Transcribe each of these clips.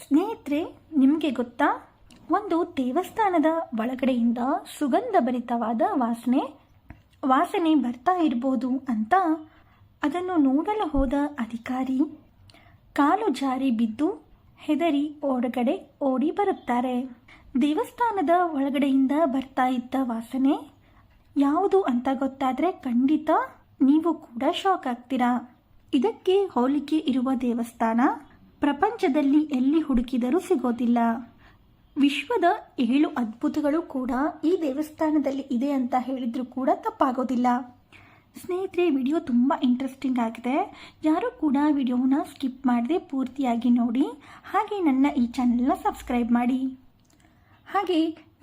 ಸ್ನೇಹಿತರೆ, ನಿಮಗೆ ಗೊತ್ತಾ, ಒಂದು ದೇವಸ್ಥಾನದ ಒಳಗಡೆಯಿಂದ ಸುಗಂಧಭರಿತವಾದ ವಾಸನೆ ಬರ್ತಾ ಇರಬಹುದು ಅಂತ ಅದನ್ನು ನೋಡಲು ಹೋದ ಅಧಿಕಾರಿ ಕಾಲು ಜಾರಿ ಬಿದ್ದು ಹೆದರಿ ಒಳಗಡೆ ಓಡಿ ಬರುತ್ತಾರೆ. ದೇವಸ್ಥಾನದ ಒಳಗಡೆಯಿಂದ ಬರ್ತಾ ಇದ್ದ ವಾಸನೆ ಯಾವುದು ಅಂತ ಗೊತ್ತಾದರೆ ಖಂಡಿತ ನೀವು ಕೂಡ ಶಾಕ್ ಆಗ್ತೀರಾ. ಇದಕ್ಕೆ ಹೋಲಿಕೆ ಇರುವ ದೇವಸ್ಥಾನ ಪ್ರಪಂಚದಲ್ಲಿ ಎಲ್ಲಿ ಹುಡುಕಿದರೂ ಸಿಗೋದಿಲ್ಲ. ವಿಶ್ವದ 7 ಅದ್ಭುತಗಳು ಕೂಡ ಈ ದೇವಸ್ಥಾನದಲ್ಲಿ ಇದೆ ಅಂತ ಹೇಳಿದರೂ ಕೂಡ ತಪ್ಪಾಗೋದಿಲ್ಲ. ಸ್ನೇಹಿತರೆ, ವಿಡಿಯೋ ತುಂಬ ಇಂಟ್ರೆಸ್ಟಿಂಗ್ ಆಗಿದೆ. ಯಾರೂ ಕೂಡ ವಿಡಿಯೋನ ಸ್ಕಿಪ್ ಮಾಡದೆ ಪೂರ್ತಿಯಾಗಿ ನೋಡಿ. ಹಾಗೆ ನನ್ನ ಈ ಚಾನೆಲ್ನ ಸಬ್ಸ್ಕ್ರೈಬ್ ಮಾಡಿ. ಹಾಗೆ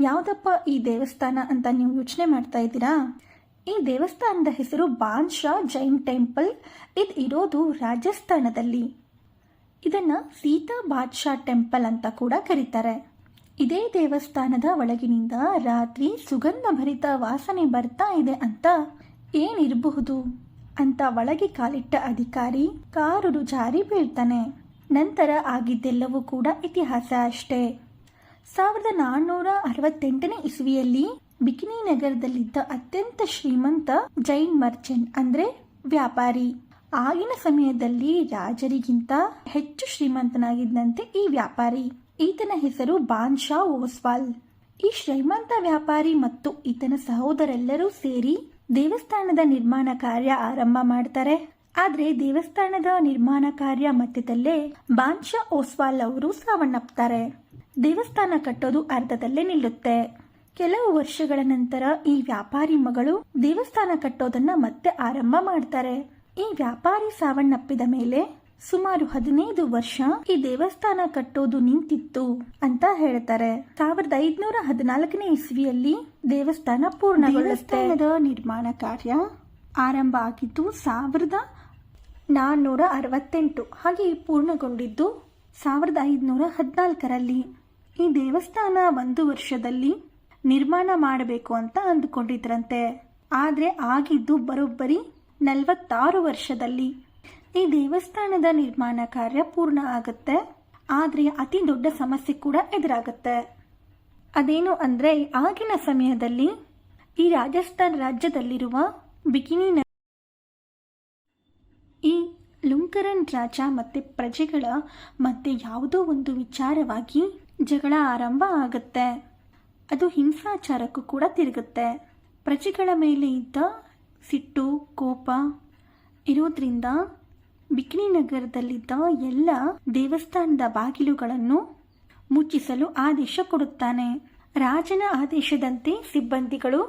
ಯಾವುದಪ್ಪ ಈ ದೇವಸ್ಥಾನ ಅಂತ ನೀವು ಯೋಚನೆ ಮಾಡ್ತಾ ಇದ್ದೀರಾ? ಈ ದೇವಸ್ಥಾನದ ಹೆಸರು ಬಾನ್ಶಾ ಜೈನ್ ಟೆಂಪಲ್. ಇದು ಇರೋದು ರಾಜಸ್ಥಾನದಲ್ಲಿ. ಇದನ್ನು ಸೀತಾ ಬಾದ್ಶಾ ಟೆಂಪಲ್ ಅಂತ ಕೂಡ ಕರೀತಾರೆ. ಇದೇ ದೇವಸ್ಥಾನದ ಒಳಗಿನಿಂದ ರಾತ್ರಿ ಸುಗಂಧಭರಿತ ವಾಸನೆ ಬರ್ತಾ ಇದೆ ಅಂತ ಏನಿರಬಹುದು ಅಂತ ಒಳಗೆ ಕಾಲಿಟ್ಟ ಅಧಿಕಾರಿ ಕಾರು ಜಾರಿ ಬೀಳ್ತಾನೆ. ನಂತರ ಆಗಿದ್ದೆಲ್ಲವೂ ಕೂಡ ಇತಿಹಾಸ ಅಷ್ಟೇ. 1468ನೇ ಇಸ್ವಿಯಲ್ಲಿ ಬಿಕಿನಿ ನಗರದಲ್ಲಿದ್ದ ಅತ್ಯಂತ ಶ್ರೀಮಂತ ಜೈನ್ ಮರ್ಚೆಂಟ್ ಅಂದ್ರೆ ವ್ಯಾಪಾರಿ. ಆಗಿನ ಸಮಯದಲ್ಲಿ ರಾಜರಿಗಿಂತ ಹೆಚ್ಚು ಶ್ರೀಮಂತನಾಗಿದ್ದಂತೆ ಈ ವ್ಯಾಪಾರಿ. ಈತನ ಹೆಸರು ಬಾನ್ಶಾ ಓಸ್ವಾಲ್. ಈ ಶ್ರೀಮಂತ ವ್ಯಾಪಾರಿ ಮತ್ತು ಈತನ ಸಹೋದರೆಲ್ಲರೂ ಸೇರಿ ದೇವಸ್ಥಾನದ ನಿರ್ಮಾಣ ಕಾರ್ಯ ಆರಂಭ ಮಾಡ್ತಾರೆ. ಆದ್ರೆ ದೇವಸ್ಥಾನದ ನಿರ್ಮಾಣ ಕಾರ್ಯ ಮಧ್ಯದಲ್ಲೇ ಬಾನ್ಶಾ ಓಸ್ವಾಲ್ ಅವರು ಸಾವನ್ನಪ್ತಾರೆ. ದೇವಸ್ಥಾನ ಕಟ್ಟೋದು ಅರ್ಧದಲ್ಲೇ ನಿಲ್ಲುತ್ತೆ. ಕೆಲವು ವರ್ಷಗಳ ನಂತರ ಈ ವ್ಯಾಪಾರಿ ಮಗಳು ದೇವಸ್ಥಾನ ಕಟ್ಟೋದನ್ನ ಮತ್ತೆ ಆರಂಭ ಮಾಡ್ತಾರೆ. ಈ ವ್ಯಾಪಾರಿ ಸಾವನ್ನಪ್ಪಿದ ಮೇಲೆ ಸುಮಾರು 15 ವರ್ಷ ಈ ದೇವಸ್ಥಾನ ಕಟ್ಟೋದು ನಿಂತಿತ್ತು ಅಂತ ಹೇಳ್ತಾರೆ. 1514ನೇ ಇಸ್ವಿಯಲ್ಲಿ ದೇವಸ್ಥಾನ ಪೂರ್ಣಗೊಳ್ಳುತ್ತೆ. ದೇವಸ್ಥಾನದ ನಿರ್ಮಾಣ ಕಾರ್ಯ ಆರಂಭ ಆಗಿದ್ದು 1468, ಹಾಗೆ ಪೂರ್ಣಗೊಂಡಿದ್ದು 1514ರಲ್ಲಿ. ಈ ದೇವಸ್ಥಾನ 1 ವರ್ಷದಲ್ಲಿ ನಿರ್ಮಾಣ ಮಾಡಬೇಕು ಅಂತ ಅಂದುಕೊಂಡಿದ್ರಂತೆ. ಆದರೆ ಆಗಿದ್ದು ಬರೋಬ್ಬರಿ 46 ವರ್ಷದಲ್ಲಿ ಈ ದೇವಸ್ಥಾನದ ನಿರ್ಮಾಣ ಕಾರ್ಯ ಪೂರ್ಣ ಆಗುತ್ತೆ. ಆದರೆ ಅತಿ ದೊಡ್ಡ ಸಮಸ್ಯೆ ಕೂಡ ಎದುರಾಗುತ್ತೆ. ಅದೇನು ಅಂದರೆ, ಆಗಿನ ಸಮಯದಲ್ಲಿ ಈ ರಾಜಸ್ಥಾನ್ ರಾಜ್ಯದಲ್ಲಿರುವ ಬಿಕಿನಿ ಈ ಲುಂಕರನ್ ರಾಜ ಮತ್ತೆ ಪ್ರಜೆಗಳ ಮಧ್ಯೆ ಯಾವುದೋ ಒಂದು ವಿಚಾರವಾಗಿ ಜಗಳ ಆರಂಭ ಆಗುತ್ತೆ. ಅದು ಹಿಂಸಾಚಾರಕ್ಕೂ ಕೂಡ ತಿರುಗುತ್ತೆ. ಪ್ರಜೆಗಳ ಮೇಲೆ ಇದ್ದ ಸಿಟ್ಟು, ಕೋಪ ಇರೋದ್ರಿಂದ ಬಿಕಿನಿ ನಗರದಲ್ಲಿದ್ದ ಎಲ್ಲ ದೇವಸ್ಥಾನದ ಬಾಗಿಲುಗಳನ್ನು ಮುಚ್ಚಿಸಲು ಆದೇಶ ಕೊಡುತ್ತಾನೆ. ರಾಜನ ಆದೇಶದಂತೆ ಸಿಬ್ಬಂದಿಗಳು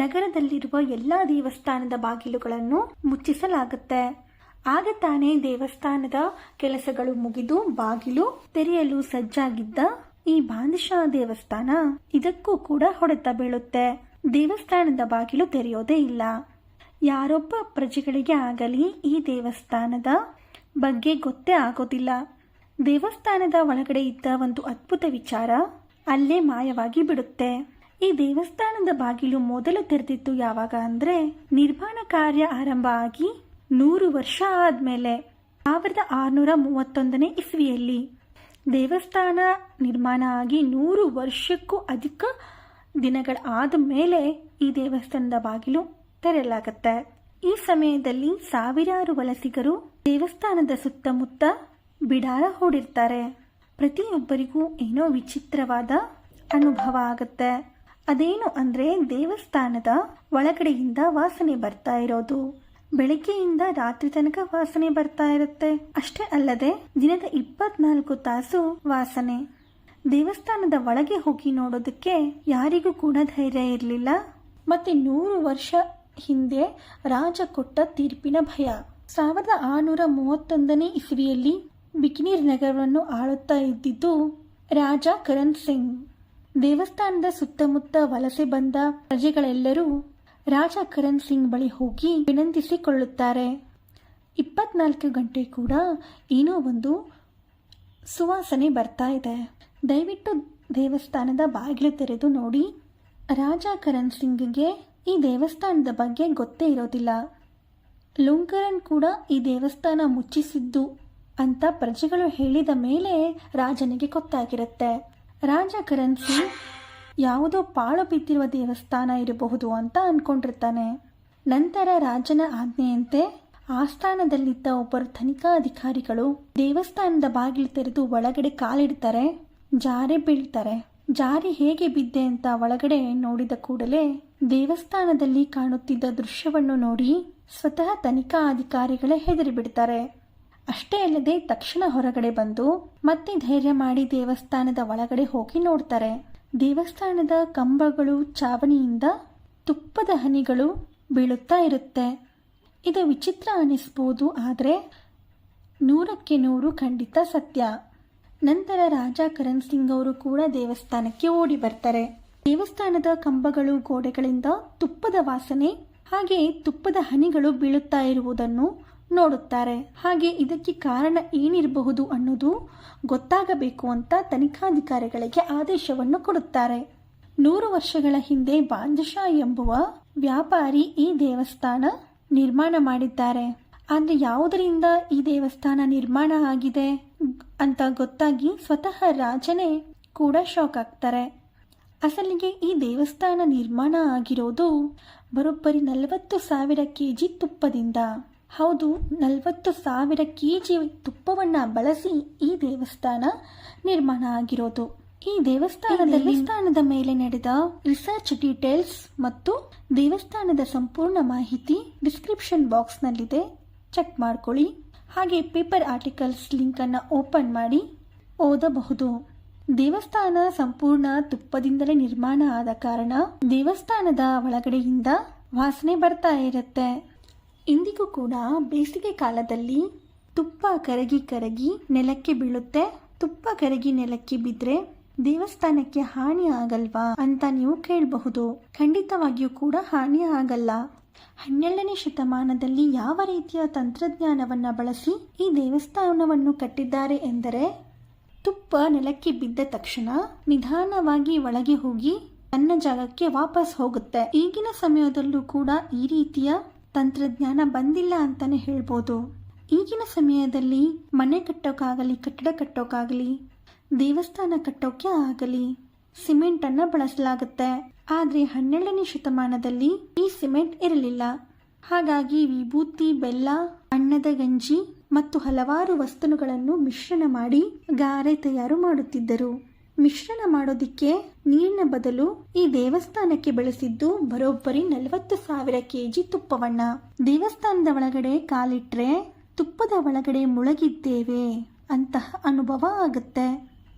ನಗರದಲ್ಲಿರುವ ಎಲ್ಲ ದೇವಸ್ಥಾನದ ಬಾಗಿಲುಗಳನ್ನು ಮುಚ್ಚಿಸಲಾಗುತ್ತೆ. ಆಗ ತಾನೇ ದೇವಸ್ಥಾನದ ಕೆಲಸಗಳು ಮುಗಿದು ಬಾಗಿಲು ತೆರೆಯಲು ಸಜ್ಜಾಗಿದ್ದ ಈ ಬಾದ್ಶಾ ದೇವಸ್ಥಾನ ಇದಕ್ಕೂ ಕೂಡ ಹೊಡೆತ ಬೀಳುತ್ತೆ. ದೇವಸ್ಥಾನದ ಬಾಗಿಲು ತೆರೆಯೋದೇ ಇಲ್ಲ. ಯಾರೊಬ್ಬ ಪ್ರಜೆಗಳಿಗೆ ಆಗಲಿ ಈ ದೇವಸ್ಥಾನದ ಬಗ್ಗೆ ಗೊತ್ತೇ ಆಗೋದಿಲ್ಲ. ದೇವಸ್ಥಾನದ ಒಳಗಡೆ ಇದ್ದ ಒಂದು ಅದ್ಭುತ ವಿಚಾರ ಅಲ್ಲೇ ಮಾಯವಾಗಿ ಬಿಡುತ್ತೆ. ಈ ದೇವಸ್ಥಾನದ ಬಾಗಿಲು ಮೊದಲು ತೆರೆದಿತ್ತು ಯಾವಾಗ ಅಂದ್ರೆ, ನಿರ್ಮಾಣ ಕಾರ್ಯ ಆರಂಭ ಆಗಿ 100 ವರ್ಷ ಆದ್ಮೇಲೆ 1631ನೇ ಇಸ್ವಿಯಲ್ಲಿ. ದೇವಸ್ಥಾನ ನಿರ್ಮಾಣ ಆಗಿ 100 ವರ್ಷಕ್ಕೂ ಅಧಿಕ ದಿನಗಳ ಆದ ಮೇಲೆ ಈ ದೇವಸ್ಥಾನದ ಬಾಗಿಲು ತೆರೆಯಲಾಗುತ್ತೆ. ಈ ಸಮಯದಲ್ಲಿ ಸಾವಿರಾರು ವಲಸಿಗರು ದೇವಸ್ಥಾನದ ಸುತ್ತಮುತ್ತ ಬಿಡಾರ ಹೂಡಿರ್ತಾರೆ. ಪ್ರತಿಯೊಬ್ಬರಿಗೂ ಏನೋ ವಿಚಿತ್ರವಾದ ಅನುಭವ ಆಗುತ್ತೆ. ಅದೇನು ಅಂದರೆ, ದೇವಸ್ಥಾನದ ಒಳಗಡೆಯಿಂದ ವಾಸನೆ ಬರ್ತಾ ಇರೋದು. ಬೆಳಗ್ಗೆಯಿಂದ ರಾತ್ರಿ ತನಕ ವಾಸನೆ ಬರ್ತಾ ಇರುತ್ತೆ. ಅಷ್ಟೇ ಅಲ್ಲದೆ ದಿನದ 24 ತಾಸು ವಾಸನೆ. ದೇವಸ್ಥಾನದ ಒಳಗೆ ಹೋಗಿ ನೋಡೋದಕ್ಕೆ ಯಾರಿಗೂ ಕೂಡ ಧೈರ್ಯ ಇರಲಿಲ್ಲ. ಮತ್ತೆ 100 ವರ್ಷ ಹಿಂದೆ ರಾಜ ಕೊಟ್ಟ ತೀರ್ಪಿನ ಭಯ. 1631ನೇ ಇಸ್ವಿಯಲ್ಲಿ ಬಿಕನೀರ್ ನಗರವನ್ನು ಆಳುತ್ತಾ ಇದ್ದಿದ್ದು ರಾಜ ಕರಣ್ ಸಿಂಗ್. ದೇವಸ್ಥಾನದ ಸುತ್ತಮುತ್ತ ವಲಸೆ ಬಂದ ಪ್ರಜೆಗಳೆಲ್ಲರೂ ರಾಜ ಕರಣ್ ಸಿಂಗ್ ಬಳಿ ಹೋಗಿ ವಿನಂತಿಸಿಕೊಳ್ಳುತ್ತಾರೆ. 24 ಗಂಟೆ ಕೂಡ ಏನೋ ಒಂದು ಸುವಾಸನೆ ಬರ್ತಾ ಇದೆ, ದಯವಿಟ್ಟು ದೇವಸ್ಥಾನದ ಬಾಗಿಲು ತೆರೆದು ನೋಡಿ. ರಾಜ ಕರಣ್ ಸಿಂಗ್ಗೆ ಈ ದೇವಸ್ಥಾನದ ಬಗ್ಗೆ ಗೊತ್ತೇ ಇರೋದಿಲ್ಲ. ಲುಂಕರನ್ ಕೂಡ ಈ ದೇವಸ್ಥಾನ ಮುಚ್ಚಿಸಿದ್ದು ಅಂತ ಪ್ರಜೆಗಳು ಹೇಳಿದ ಮೇಲೆ ರಾಜನಿಗೆ ಗೊತ್ತಾಗಿರುತ್ತೆ. ರಾಜ ಕರಣ್ ಸಿಂಗ್ ಯಾವುದೋ ಪಾಳು ಬಿದ್ದಿರುವ ದೇವಸ್ಥಾನ ಇರಬಹುದು ಅಂತ ಅನ್ಕೊಂಡಿರ್ತಾನೆ. ನಂತರ ರಾಜನ ಆಜ್ಞೆಯಂತೆ ಆಸ್ಥಾನದಲ್ಲಿದ್ದ ಒಬ್ಬರು ತನಿಖಾ ಅಧಿಕಾರಿಗಳು ದೇವಸ್ಥಾನದ ಬಾಗಿಲು ತೆರೆದು ಒಳಗಡೆ ಕಾಲಿಡ್ತಾರೆ. ಜಾರಿ ಬೀಳ್ತಾರೆ. ಜಾರಿ ಹೇಗೆ ಬಿದ್ದೆ ಅಂತ ಒಳಗಡೆ ನೋಡಿದ ಕೂಡಲೇ ದೇವಸ್ಥಾನದಲ್ಲಿ ಕಾಣುತ್ತಿದ್ದ ದೃಶ್ಯವನ್ನು ನೋಡಿ ಸ್ವತಃ ತನಿಖಾ ಅಧಿಕಾರಿಗಳೇ ಹೆದರಿ ಬಿಡ್ತಾರೆ. ಅಷ್ಟೇ ಅಲ್ಲದೆ ತಕ್ಷಣ ಹೊರಗಡೆ ಬಂದು ಮತ್ತೆ ಧೈರ್ಯ ಮಾಡಿ ದೇವಸ್ಥಾನದ ಒಳಗಡೆ ಹೋಗಿ ನೋಡ್ತಾರೆ. ದೇವಸ್ಥಾನದ ಕಂಬಗಳು, ಚಾವಣಿಯಿಂದ ತುಪ್ಪದ ಹನಿಗಳು ಬೀಳುತ್ತಾ ಇರುತ್ತೆ. ಇದು ವಿಚಿತ್ರ ಅನಿಸ್ಬೋದು, ಆದರೆ 100ಕ್ಕೆ 100 ಖಂಡಿತ ಸತ್ಯ. ನಂತರ ರಾಜ ಕರಣ್ ಸಿಂಗ್ ಅವರು ಕೂಡ ದೇವಸ್ಥಾನಕ್ಕೆ ಓಡಿ ಬರ್ತಾರೆ. ದೇವಸ್ಥಾನದ ಕಂಬಗಳು, ಗೋಡೆಗಳಿಂದ ತುಪ್ಪದ ವಾಸನೆ ಹಾಗೆ ತುಪ್ಪದ ಹನಿಗಳು ಬೀಳುತ್ತಾ ಇರುವುದನ್ನು ನೋಡುತ್ತಾರೆ. ಹಾಗೆ ಇದಕ್ಕೆ ಕಾರಣ ಏನಿರಬಹುದು ಅನ್ನೋದು ಗೊತ್ತಾಗಬೇಕು ಅಂತ ತನಿಖಾಧಿಕಾರಿಗಳಿಗೆ ಆದೇಶವನ್ನು ಕೊಡುತ್ತಾರೆ. 100 ವರ್ಷಗಳ ಹಿಂದೆ ಬಾಂದಶಾ ಎಂಬುವ ವ್ಯಾಪಾರಿ ಈ ದೇವಸ್ಥಾನ ನಿರ್ಮಾಣ ಮಾಡಿದ್ದಾರೆ. ಆದರೆ ಯಾವುದರಿಂದ ಈ ದೇವಸ್ಥಾನ ನಿರ್ಮಾಣ ಆಗಿದೆ ಅಂತ ಗೊತ್ತಾಗಿ ಸ್ವತಃ ರಾಜನೇ ಕೂಡ ಶಾಕ್ ಆಗ್ತಾರೆ. ಅಸಲಿಗೆ ಈ ದೇವಸ್ಥಾನ ನಿರ್ಮಾಣ ಆಗಿರೋದು ಬರೋಬ್ಬರಿ 40,000 kg ತುಪ್ಪದಿಂದ. ಹೌದು, 40,000 kg ತುಪ್ಪವನ್ನು ಬಳಸಿ ಈ ದೇವಸ್ಥಾನ ನಿರ್ಮಾಣ ಆಗಿರೋದು. ಈ ದೇವಸ್ಥಾನದ ಮೇಲೆ ನಡೆದ ರಿಸರ್ಚ್ ಡೀಟೇಲ್ಸ್ ಮತ್ತು ದೇವಸ್ಥಾನದ ಸಂಪೂರ್ಣ ಮಾಹಿತಿ ಡಿಸ್ಕ್ರಿಪ್ಷನ್ ಬಾಕ್ಸ್ನಲ್ಲಿದೆ, ಚೆಕ್ ಮಾಡ್ಕೊಳ್ಳಿ. ಹಾಗೆ ಪೇಪರ್ ಆರ್ಟಿಕಲ್ಸ್ ಲಿಂಕನ್ನು ಓಪನ್ ಮಾಡಿ ಓದಬಹುದು. ದೇವಸ್ಥಾನ ಸಂಪೂರ್ಣ ತುಪ್ಪದಿಂದಲೇ ನಿರ್ಮಾಣ ಆದ ಕಾರಣ ದೇವಸ್ಥಾನದ ಒಳಗಡೆಯಿಂದ ವಾಸನೆ ಬರ್ತಾ ಇರುತ್ತೆ. ಇಂದಿಗೂ ಕೂಡ ಬೇಸಿಗೆ ಕಾಲದಲ್ಲಿ ತುಪ್ಪ ಕರಗಿ ನೆಲಕ್ಕೆ ಬೀಳುತ್ತೆ. ತುಪ್ಪ ಕರಗಿ ನೆಲಕ್ಕೆ ಬಿದ್ದರೆ ದೇವಸ್ಥಾನಕ್ಕೆ ಹಾನಿ ಆಗಲ್ವಾ ಅಂತ ನೀವು ಕೇಳಬಹುದು. ಖಂಡಿತವಾಗಿಯೂ ಕೂಡ ಹಾನಿ ಆಗಲ್ಲ. 12ನೇ ಶತಮಾನದಲ್ಲಿ ಯಾವ ರೀತಿಯ ತಂತ್ರಜ್ಞಾನವನ್ನು ಬಳಸಿ ಈ ದೇವಸ್ಥಾನವನ್ನು ಕಟ್ಟಿದ್ದಾರೆ ಎಂದರೆ, ತುಪ್ಪ ನೆಲಕ್ಕೆ ಬಿದ್ದ ತಕ್ಷಣ ನಿಧಾನವಾಗಿ ಒಳಗೆ ಹೋಗಿ ತನ್ನ ಜಾಗಕ್ಕೆ ವಾಪಸ್ ಹೋಗುತ್ತೆ. ಈಗಿನ ಸಮಯದಲ್ಲೂ ಕೂಡ ಈ ರೀತಿಯ ತಂತ್ರಜ್ಞಾನ ಬಂದಿಲ್ಲ ಅಂತಾನೆ ಹೇಳ್ಬೋದು. ಈಗಿನ ಸಮಯದಲ್ಲಿ ಮನೆ ಕಟ್ಟೋಕ್ಕಾಗಲಿ, ಕಟ್ಟಡ ಕಟ್ಟೋಕ್ಕಾಗಲಿ, ದೇವಸ್ಥಾನ ಕಟ್ಟೋಕೆ ಆಗಲಿ ಸಿಮೆಂಟನ್ನು ಬಳಸಲಾಗುತ್ತೆ. ಆದರೆ 12ನೇ ಶತಮಾನದಲ್ಲಿ ಈ ಸಿಮೆಂಟ್ ಇರಲಿಲ್ಲ. ಹಾಗಾಗಿ ವಿಭೂತಿ, ಬೆಲ್ಲ, ಅನ್ನದ ಗಂಜಿ ಮತ್ತು ಹಲವಾರು ವಸ್ತುಗಳನ್ನು ಮಿಶ್ರಣ ಮಾಡಿ ಗಾರೆ ತಯಾರು ಮಾಡುತ್ತಿದ್ದರು. ಮಿಶ್ರಣ ಮಾಡೋದಿಕ್ಕೆ ನೀರಿನ ಬದಲು ಈ ದೇವಸ್ಥಾನಕ್ಕೆ ಬಳಸಿದ್ದು ಬರೋಬ್ಬರಿ 40,000 kg ತುಪ್ಪವನ್ನ. ದೇವಸ್ಥಾನದ ಒಳಗಡೆ ಕಾಲಿಟ್ರೆ ತುಪ್ಪದ ಒಳಗಡೆ ಮುಳುಗಿದ್ದೇವೆ ಅಂತಹ ಅನುಭವ ಆಗುತ್ತೆ.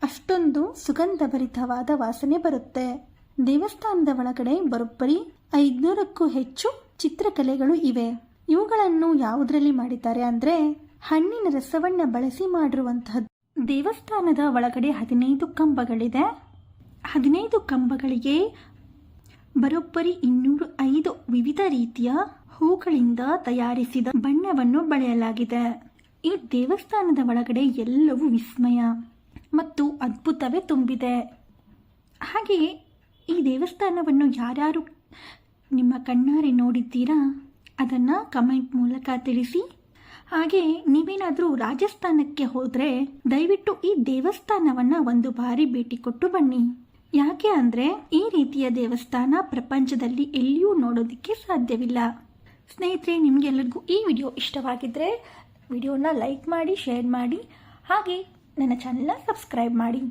ಅಷ್ಟೊಂದು ಸುಗಂಧಭರಿತವಾದ ವಾಸನೆ ಬರುತ್ತೆ. ದೇವಸ್ಥಾನದ ಒಳಗಡೆ ಬರೋಬ್ಬರಿ 500ಕ್ಕೂ ಹೆಚ್ಚು ಚಿತ್ರಕಲೆಗಳು ಇವೆ. ಇವುಗಳನ್ನು ಯಾವುದರಲ್ಲಿ ಮಾಡಿದ್ದಾರೆ ಅಂದ್ರೆ ಹಣ್ಣಿನ ರಸವನ್ನ ಬಳಸಿ ಮಾಡಿರುವಂತಹದ್ದು. ದೇವಸ್ಥಾನದ ಒಳಗಡೆ 15 ಕಂಬಗಳಿದೆ. 15 ಕಂಬಗಳಿಗೆ ಬರೋಬ್ಬರಿ 205 ವಿವಿಧ ರೀತಿಯ ಹೂಗಳಿಂದ ತಯಾರಿಸಿದ ಬಣ್ಣವನ್ನು ಬಳೆಯಲಾಗಿದೆ. ಈ ದೇವಸ್ಥಾನದ ಒಳಗಡೆ ಎಲ್ಲವೂ ವಿಸ್ಮಯ ಮತ್ತು ಅದ್ಭುತವೇ ತುಂಬಿದೆ. ಹಾಗೆಯೇ ಈ ದೇವಸ್ಥಾನವನ್ನು ಯಾರ್ಯಾರು ನಿಮ್ಮ ಕಣ್ಣಾರೆ ನೋಡಿದ್ದೀರಾ ಅದನ್ನು ಕಮೆಂಟ್ ಮೂಲಕ ತಿಳಿಸಿ. ಹಾಗೆ ನೀವೇನಾದರೂ ರಾಜಸ್ಥಾನಕ್ಕೆ ಹೋದರೆ ದಯವಿಟ್ಟು ಈ ದೇವಸ್ಥಾನವನ್ನು ಒಂದು ಬಾರಿ ಭೇಟಿ ಕೊಟ್ಟು ಬನ್ನಿ. ಯಾಕೆ ಅಂದರೆ ಈ ರೀತಿಯ ದೇವಸ್ಥಾನ ಪ್ರಪಂಚದಲ್ಲಿ ಎಲ್ಲಿಯೂ ನೋಡೋದಕ್ಕೆ ಸಾಧ್ಯವಿಲ್ಲ. ಸ್ನೇಹಿತರೆ, ನಿಮಗೆಲ್ಲರಿಗೂ ಈ ವಿಡಿಯೋ ಇಷ್ಟವಾಗಿದ್ದರೆ ವಿಡಿಯೋನ ಲೈಕ್ ಮಾಡಿ, ಶೇರ್ ಮಾಡಿ, ಹಾಗೆ ನನ್ನ ಚಾನೆಲ್ನ ಸಬ್ಸ್ಕ್ರೈಬ್ ಮಾಡಿ.